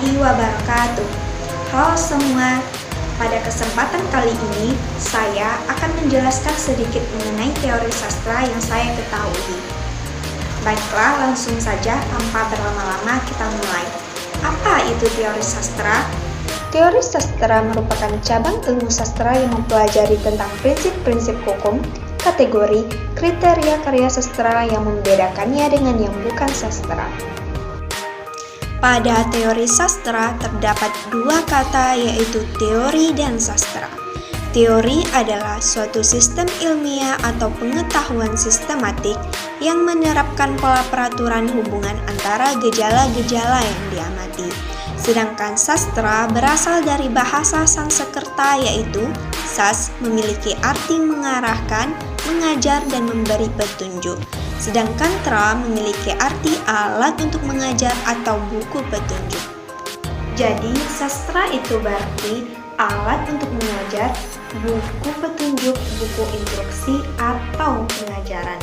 warahmatullahi wabarakatuh. Halo semua, pada kesempatan kali ini saya akan menjelaskan sedikit mengenai teori sastra yang saya ketahui. Baiklah, langsung saja tanpa berlama-lama kita mulai. Apa itu teori sastra? Teori sastra merupakan cabang ilmu sastra yang mempelajari tentang prinsip-prinsip hukum, kategori, kriteria karya sastra yang membedakannya dengan yang bukan sastra. Pada teori sastra terdapat dua kata, yaitu teori dan sastra. Teori adalah suatu sistem ilmiah atau pengetahuan sistematik yang menerapkan pola peraturan hubungan antara gejala-gejala yang diamati. Sedangkan sastra berasal dari bahasa Sanskerta, yaitu sas, memiliki arti mengarahkan, mengajar, dan memberi petunjuk. Sedangkan tra memiliki arti alat untuk mengajar atau buku petunjuk. Jadi, sastra itu berarti alat untuk mengajar, buku petunjuk, buku instruksi, atau pengajaran.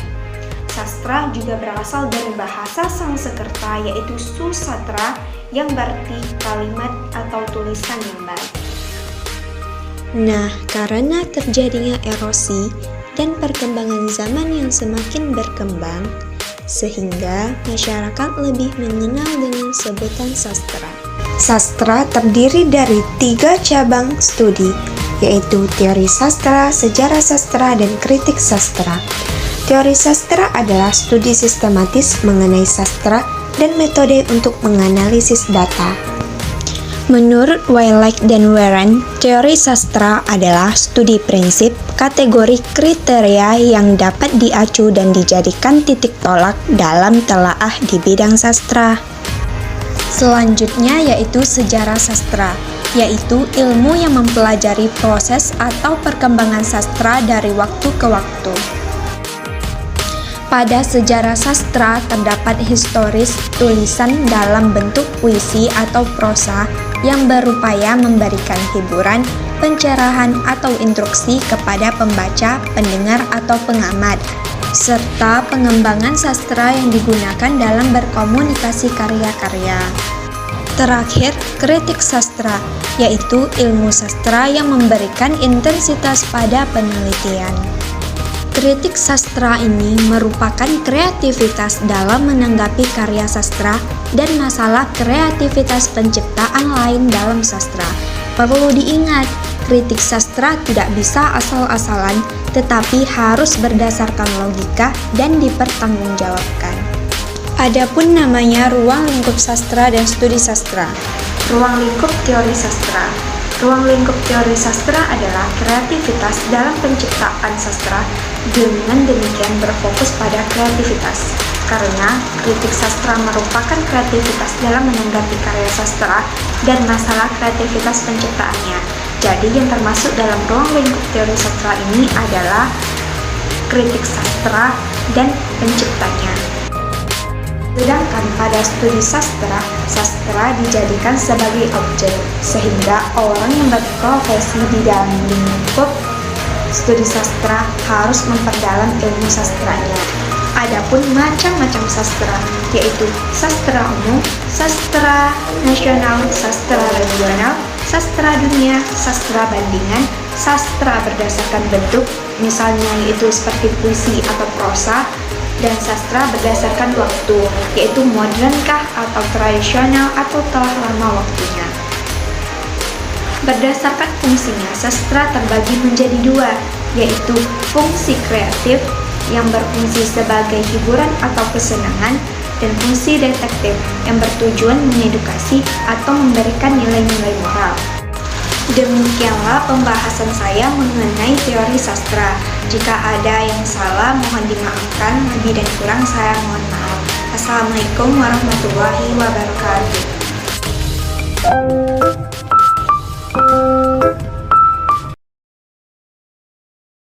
Sastra juga berasal dari bahasa Sanskerta, yaitu susatra, yang berarti kalimat atau tulisan yang baik. Nah, karena terjadinya erosi dan perkembangan zaman yang semakin berkembang, sehingga masyarakat lebih mengenal dengan sebutan sastra. Sastra terdiri dari 3 cabang studi, yaitu teori sastra, sejarah sastra, dan kritik sastra. Teori sastra adalah studi sistematis mengenai sastra dan metode untuk menganalisis data. Menurut Weinreich dan Warren, teori sastra adalah studi prinsip, kategori, kriteria yang dapat diacu dan dijadikan titik tolak dalam telaah di bidang sastra. Selanjutnya yaitu sejarah sastra, yaitu ilmu yang mempelajari proses atau perkembangan sastra dari waktu ke waktu. Pada sejarah sastra terdapat historis tulisan dalam bentuk puisi atau prosa yang berupaya memberikan hiburan, pencerahan, atau instruksi kepada pembaca, pendengar, atau pengamat, serta pengembangan sastra yang digunakan dalam berkomunikasi karya-karya. Terakhir, kritik sastra, yaitu ilmu sastra yang memberikan intensitas pada penelitian. Kritik sastra ini merupakan kreativitas dalam menanggapi karya sastra dan masalah kreativitas penciptaan lain dalam sastra. Perlu diingat, kritik sastra tidak bisa asal-asalan, tetapi harus berdasarkan logika dan dipertanggungjawabkan. Adapun namanya ruang lingkup sastra dan studi sastra. Ruang lingkup teori sastra. Ruang lingkup teori sastra adalah kreativitas dalam penciptaan sastra, dengan demikian berfokus pada kreativitas. Karena kritik sastra merupakan kreativitas dalam menanggapi karya sastra dan masalah kreativitas penciptaannya. Jadi yang termasuk dalam ruang lingkup teori sastra ini adalah kritik sastra dan penciptanya. Sedangkan pada studi sastra, sastra dijadikan sebagai objek, sehingga orang yang berprofesi di dalam lingkup studi sastra harus memperdalam ilmu sastranya. Adapun macam-macam sastra, yaitu sastra umum, sastra nasional, sastra regional, sastra dunia, sastra bandingan, sastra berdasarkan bentuk, misalnya yaitu seperti puisi atau prosa, dan sastra berdasarkan waktu, yaitu modernkah atau tradisional atau telah lama waktunya. Berdasarkan fungsinya, sastra terbagi menjadi 2, yaitu fungsi kreatif yang berfungsi sebagai hiburan atau kesenangan, dan fungsi detektif yang bertujuan mengedukasi atau memberikan nilai-nilai moral. Demikianlah pembahasan saya mengenai teori sastra. Jika ada yang salah, mohon dimaafkan. Lebih dan kurang saya mohon maaf. Assalamualaikum warahmatullahi wabarakatuh.